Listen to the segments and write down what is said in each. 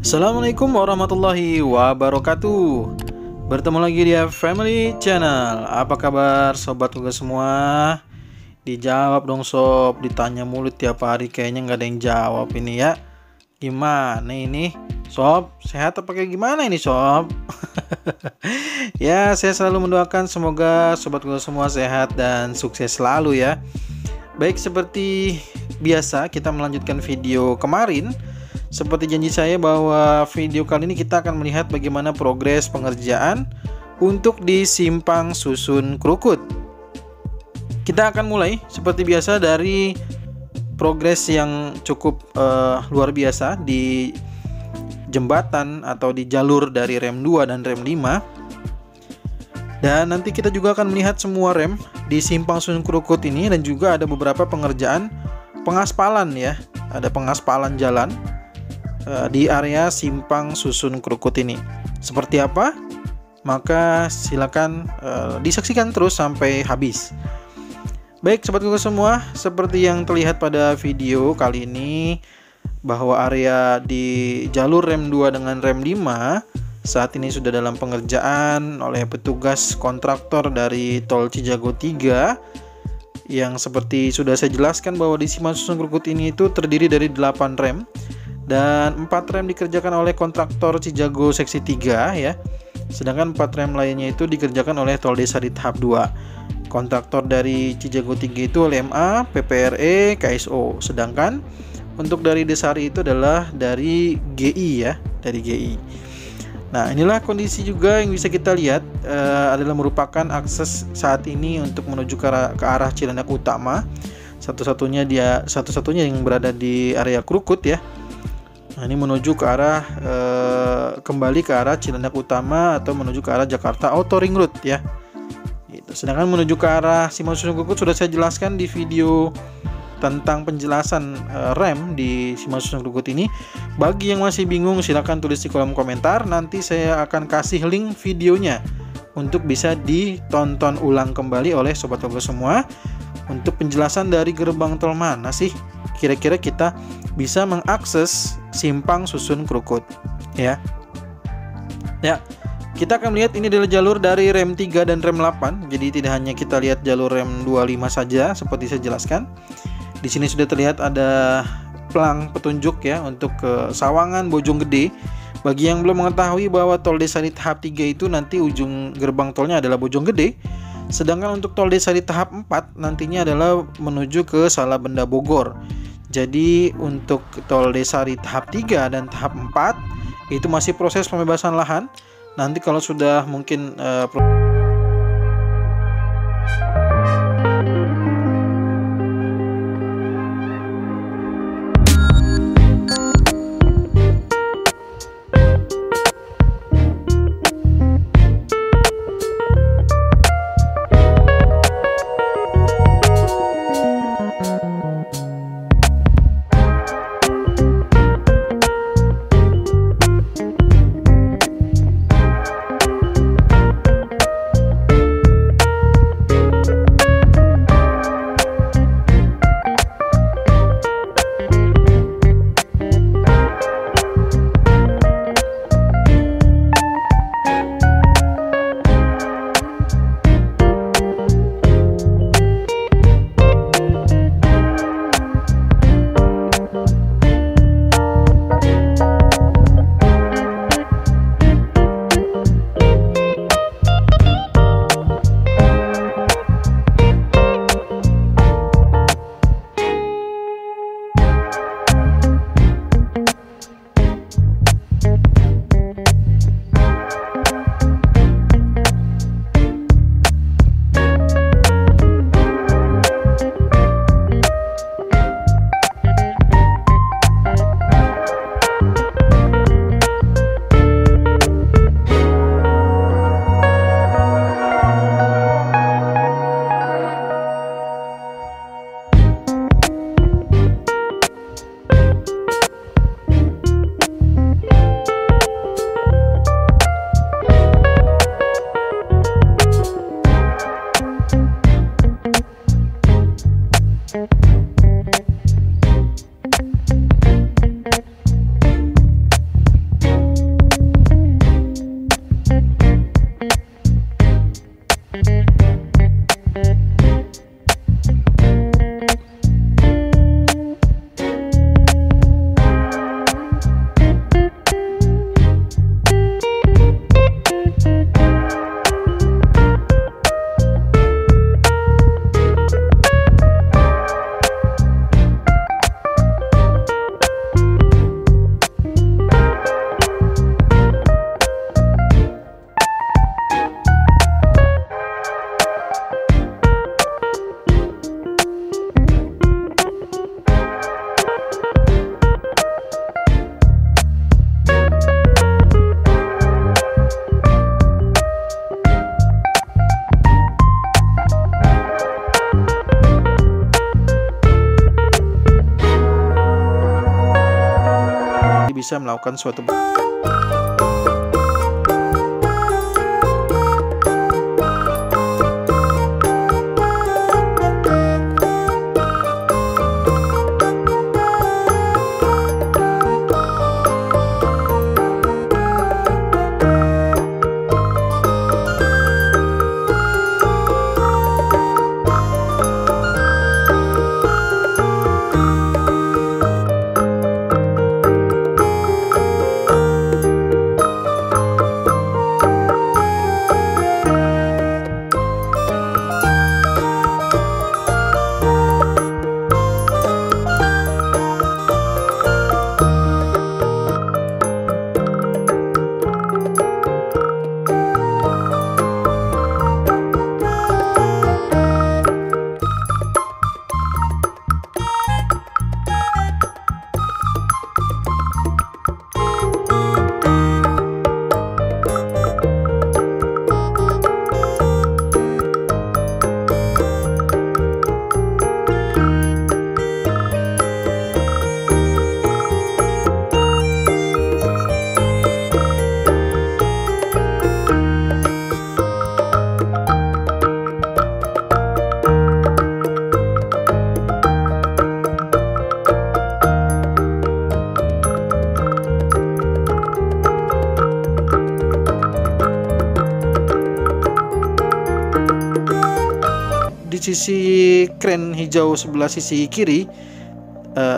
Assalamualaikum warahmatullahi wabarakatuh. Bertemu lagi di Family Channel. Apa kabar sobat juga semua? Dijawab dong sob. Ditanya mulu tiap hari kayaknya nggak ada yang jawab ini ya. Gimana ini sob? Sehat apa kayak gimana ini sob? Ya, saya selalu mendoakan semoga sobat juga semua sehat dan sukses selalu ya. Baik, seperti biasa kita melanjutkan video kemarin. Seperti janji saya bahwa video kali ini kita akan melihat bagaimana progres pengerjaan untuk di Simpang Susun Krukut. Kita akan mulai seperti biasa dari progres yang cukup luar biasa di jembatan atau di jalur dari rem 2 dan rem 5. Dan nanti kita juga akan melihat semua rem di Simpang Susun Krukut ini, dan juga ada beberapa pengerjaan pengaspalan ya. Ada pengaspalan jalan di area Simpang Susun Krukut ini. Seperti apa? Maka silakan disaksikan terus sampai habis. Baik sobat Google semua, seperti yang terlihat pada video kali ini bahwa area di jalur rem 2 dengan rem 5 saat ini sudah dalam pengerjaan oleh petugas kontraktor dari Tol Cijago 3, yang seperti sudah saya jelaskan bahwa di Simpang Susun Krukut ini itu terdiri dari 8 rem. Dan 4 rem dikerjakan oleh kontraktor Cijago seksi 3 ya. Sedangkan 4 rem lainnya itu dikerjakan oleh Tol Desari tahap 2. Kontraktor dari Cijago 3 itu LMA, PPRE, KSO. Sedangkan untuk dari Desari itu adalah dari GI ya, dari GI. Nah, inilah kondisi juga yang bisa kita lihat adalah merupakan akses saat ini untuk menuju ke arah Cilandak Utama. Satu-satunya yang berada di area Krukut ya. Nah, ini menuju ke arah kembali ke arah Cilandak Utama atau menuju ke arah Jakarta Auto Ring Road ya. Gitu. Sedangkan menuju ke arah Simpang Susun Krukut sudah saya jelaskan di video tentang penjelasan rem di Simpang Susun Krukut ini. Bagi yang masih bingung silahkan tulis di kolom komentar. Nanti saya akan kasih link videonya untuk bisa ditonton ulang kembali oleh sobat Togo semua. Untuk penjelasan dari gerbang tol mana sih kira-kira kita bisa mengakses Simpang Susun Krukut ya. Ya, kita akan melihat ini adalah jalur dari rem 3 dan rem 8. Jadi tidak hanya kita lihat jalur rem 25 saja seperti saya jelaskan. Di sini sudah terlihat ada pelang petunjuk ya untuk ke Sawangan Bojonggede. Bagi yang belum mengetahui bahwa Tol Desari tahap 3 itu nanti ujung gerbang tolnya adalah Bojonggede. Sedangkan untuk Tol Desari tahap 4 nantinya adalah menuju ke Salabenda Bogor. Jadi untuk Tol Desari tahap 3 dan tahap 4 itu masih proses pembebasan lahan. Nanti kalau sudah mungkin bisa melakukan suatu di sisi kren hijau sebelah sisi kiri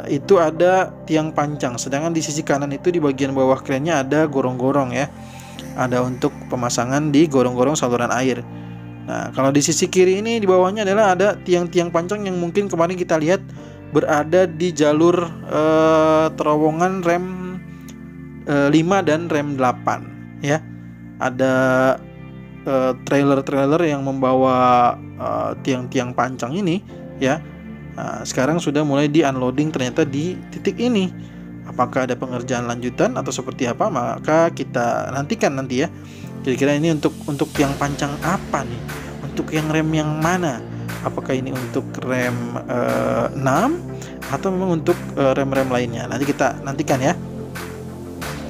itu ada tiang pancang, sedangkan di sisi kanan itu di bagian bawah krennya ada gorong-gorong ya, ada untuk pemasangan di gorong-gorong saluran air. Nah, kalau di sisi kiri ini di bawahnya adalah ada tiang-tiang pancang yang mungkin kemarin kita lihat berada di jalur terowongan rem 5 dan rem 8 ya. Ada trailer-trailer yang membawa tiang-tiang pancang ini ya. Nah, sekarang sudah mulai di unloading ternyata di titik ini. Apakah ada pengerjaan lanjutan atau seperti apa, maka kita nantikan nanti ya. Kira-kira ini untuk yang pancang apa nih? Untuk yang rem yang mana? Apakah ini untuk rem 6 atau memang untuk rem-rem lainnya? Nanti kita nantikan ya.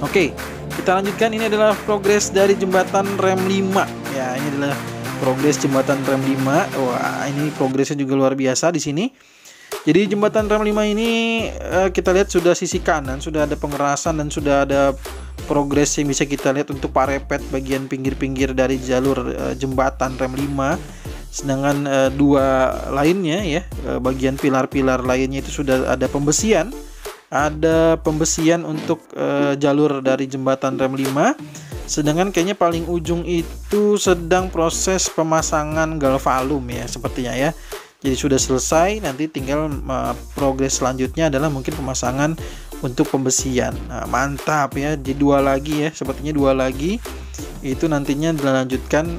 Oke, kita lanjutkan. Ini adalah progres dari jembatan rem 5 ya. Ini adalah progres jembatan rem 5. Wah, ini progresnya juga luar biasa di sini. Jadi jembatan rem 5 ini kita lihat sudah sisi kanan sudah ada pengerasan dan sudah ada progres yang bisa kita lihat untuk parepet bagian pinggir-pinggir dari jalur jembatan rem 5. Sedangkan dua lainnya ya, bagian pilar-pilar lainnya itu sudah ada pembesian. Ada pembesian untuk jalur dari jembatan rem 5. Sedangkan kayaknya paling ujung itu sedang proses pemasangan galvalum ya, sepertinya ya. Jadi sudah selesai, nanti tinggal progres selanjutnya adalah mungkin pemasangan untuk pembesian. Nah, mantap ya, jadi dua lagi ya, sepertinya dua lagi itu nantinya dilanjutkan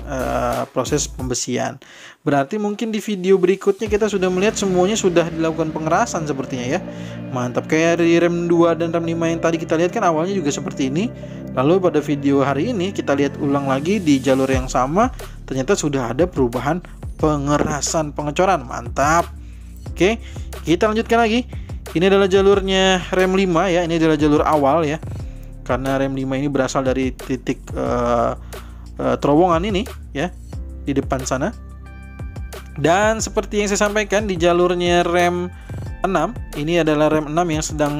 proses pembesian. Berarti mungkin di video berikutnya kita sudah melihat semuanya sudah dilakukan pengerasan sepertinya ya. Mantap, kayak di rem 2 dan rem 5 yang tadi kita lihat kan awalnya juga seperti ini. Lalu pada video hari ini kita lihat ulang lagi di jalur yang sama, ternyata sudah ada perubahan pengerasan pengecoran. Mantap. Oke, kita lanjutkan lagi. Ini adalah jalurnya rem 5 ya. Ini adalah jalur awal ya. Karena rem 5 ini berasal dari titik terowongan ini ya, di depan sana. Dan seperti yang saya sampaikan di jalurnya rem 6, ini adalah rem 6 yang sedang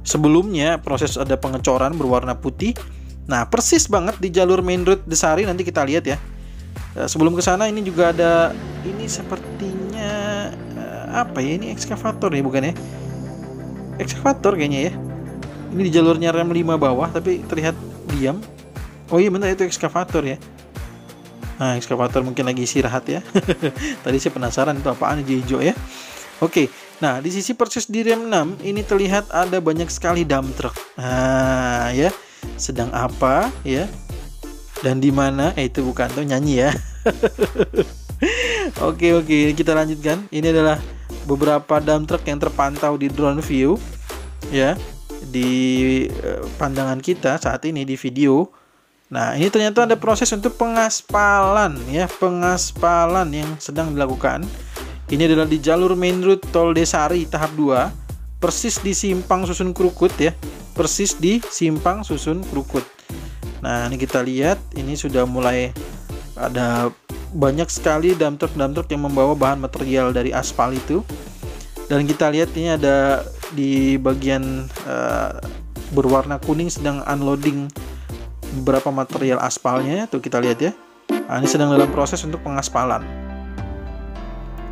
sebelumnya proses ada pengecoran berwarna putih. Nah, persis banget di jalur main road Desari, nanti kita lihat ya. Sebelum ke sana ini juga ada, ini sepertinya apa ya, ini ekskavator ya, bukan ya? Ekskavator kayaknya ya. Ini di jalurnya rem 5 bawah tapi terlihat diam. Oh iya benar, itu ekskavator ya. Nah, ekskavator mungkin lagi istirahat ya. Tadi saya penasaran itu apaan hijau-hijau ya. Oke, nah di sisi persis di rem 6 ini terlihat ada banyak sekali dump truck. Nah ya, sedang apa ya? Dan di mana? Itu bukan tuh nyanyi ya. Oke, kita lanjutkan. Ini adalah beberapa dump truck yang terpantau di drone view ya, di pandangan kita saat ini di video. Nah, ini ternyata ada proses untuk pengaspalan ya, pengaspalan yang sedang dilakukan. Ini adalah di jalur main road tol Desari tahap 2, persis di simpang Susun Krukut ya. persis di simpang susun Krukut. Nah, ini kita lihat ini sudah mulai ada banyak sekali dump truck yang membawa bahan material dari aspal itu. Dan kita lihat ini ada di bagian berwarna kuning sedang unloading beberapa material aspalnya. Tuh kita lihat ya. Nah, ini sedang dalam proses untuk pengaspalan.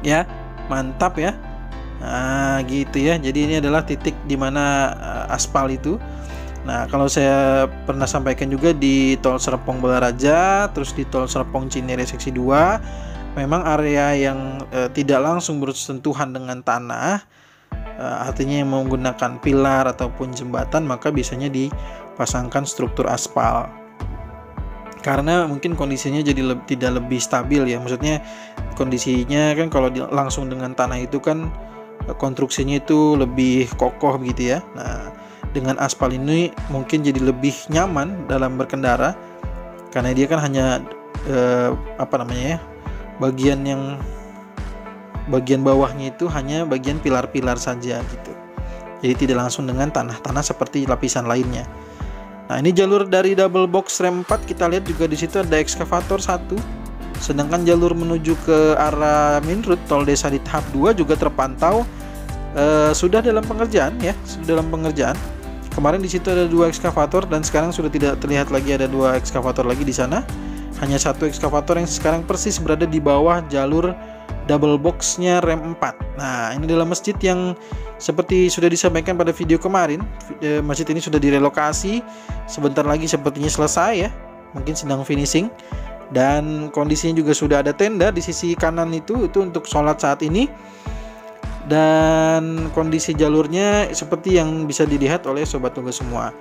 Ya, mantap ya. Nah, gitu ya. Jadi ini adalah titik di mana aspal itu. Nah, kalau saya pernah sampaikan juga di tol Serpong Balaraja, terus di tol Serpong Cinere seksi 2, memang area yang tidak langsung bersentuhan dengan tanah, artinya yang menggunakan pilar ataupun jembatan, maka biasanya dipasangkan struktur aspal. Karena mungkin kondisinya jadi tidak lebih stabil ya. Maksudnya kondisinya kan kalau langsung dengan tanah itu kan konstruksinya itu lebih kokoh gitu ya. Nah, dengan aspal ini mungkin jadi lebih nyaman dalam berkendara karena dia kan hanya bagian bawahnya itu hanya bagian pilar-pilar saja gitu. Jadi tidak langsung dengan tanah-tanah seperti lapisan lainnya. Nah, ini jalur dari double box rem 4, kita lihat juga di situ ada ekskavator 1. Sedangkan jalur menuju ke arah main route tol desa di tahap 2 juga terpantau sudah dalam pengerjaan ya, sudah dalam pengerjaan. Kemarin di situ ada 2 ekskavator dan sekarang sudah tidak terlihat lagi ada 2 ekskavator lagi di sana. Hanya 1 ekskavator yang sekarang persis berada di bawah jalur double boxnya rem 4. Nah, ini adalah masjid yang seperti sudah disampaikan pada video kemarin. Masjid ini sudah direlokasi, sebentar lagi sepertinya selesai ya, mungkin sedang finishing. Dan kondisinya juga sudah ada tenda di sisi kanan itu untuk sholat saat ini. Dan kondisi jalurnya seperti yang bisa dilihat oleh sobat tugas semua.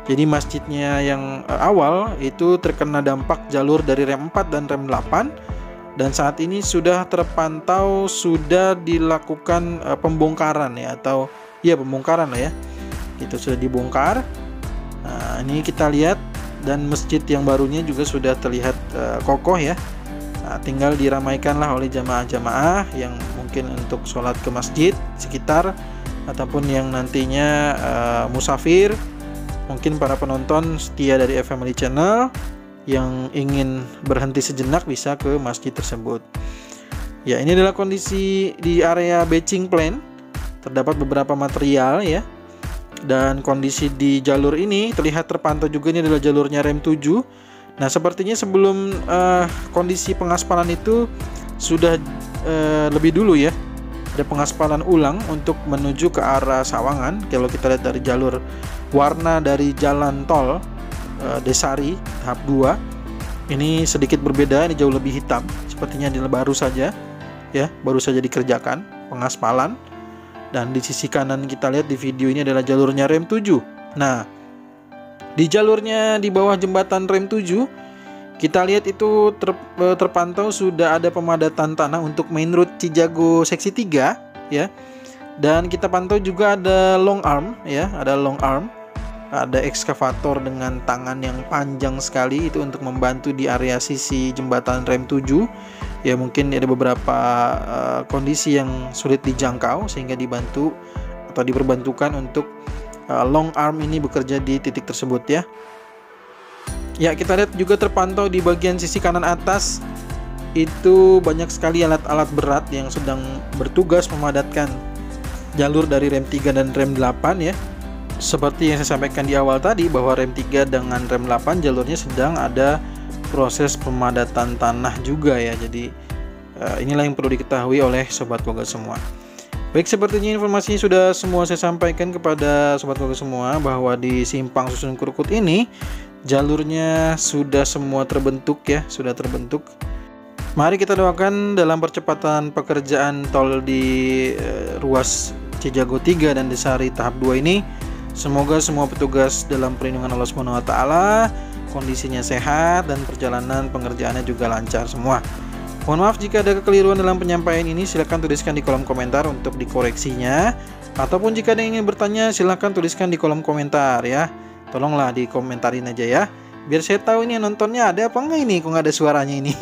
Jadi masjidnya yang awal itu terkena dampak jalur dari rem 4 dan rem 8. Dan saat ini sudah terpantau sudah dilakukan pembongkaran ya, atau ya pembongkaran lah ya. Itu sudah dibongkar. Nah, ini kita lihat dan masjid yang barunya juga sudah terlihat kokoh ya. Nah, tinggal diramaikanlah oleh jamaah-jamaah yang mungkin untuk sholat ke masjid sekitar ataupun yang nantinya musafir, mungkin para penonton setia dari Family Channel yang ingin berhenti sejenak bisa ke masjid tersebut. Ya, ini adalah kondisi di area batching plant. Terdapat beberapa material ya. Dan kondisi di jalur ini terlihat terpantau juga, ini adalah jalurnya rem 7. Nah, sepertinya sebelum kondisi pengaspalan itu sudah lebih dulu ya. Ada pengaspalan ulang untuk menuju ke arah Sawangan. Kalau kita lihat dari jalur warna dari jalan tol Desari tahap 2 ini sedikit berbeda, ini jauh lebih hitam, sepertinya ini baru saja ya, baru saja dikerjakan pengaspalan. Dan di sisi kanan kita lihat di video ini adalah jalurnya rem 7. Nah, di jalurnya di bawah jembatan rem 7 kita lihat itu terpantau sudah ada pemadatan tanah untuk main road Cijago seksi 3 ya. Dan kita pantau juga ada long arm ya, ada long arm. Ada ekskavator dengan tangan yang panjang sekali itu untuk membantu di area sisi jembatan rem 7. Ya, mungkin ada beberapa kondisi yang sulit dijangkau sehingga dibantu atau diperbantukan untuk long arm ini bekerja di titik tersebut ya. Ya, kita lihat juga terpantau di bagian sisi kanan atas itu banyak sekali alat-alat berat yang sedang bertugas memadatkan jalur dari rem 3 dan rem 8 ya. Seperti yang saya sampaikan di awal tadi bahwa rem 3 dengan rem 8 jalurnya sedang ada proses pemadatan tanah juga ya. Jadi inilah yang perlu diketahui oleh sobat Koga semua. Baik, sepertinya informasinya sudah semua saya sampaikan kepada sobat Koga semua bahwa di simpang susun Krukut ini jalurnya sudah semua terbentuk ya, sudah terbentuk. Mari kita doakan dalam percepatan pekerjaan tol di ruas Cijago 3 dan Desari tahap 2 ini. Semoga semua petugas dalam perlindungan Allah SWT, kondisinya sehat dan perjalanan pengerjaannya juga lancar semua. Mohon maaf jika ada kekeliruan dalam penyampaian ini, silahkan tuliskan di kolom komentar untuk dikoreksinya. Ataupun jika ada yang ingin bertanya, silahkan tuliskan di kolom komentar ya. Tolonglah dikomentarin aja ya, biar saya tahu ini nontonnya ada apa enggak ini, kok nggak ada suaranya ini.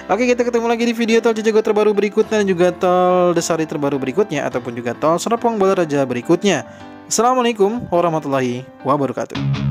Oke, kita ketemu lagi di video tol Cijago terbaru berikutnya dan juga tol Desari terbaru berikutnya, ataupun juga tol Serpong Balaraja berikutnya. Assalamualaikum warahmatullahi wabarakatuh.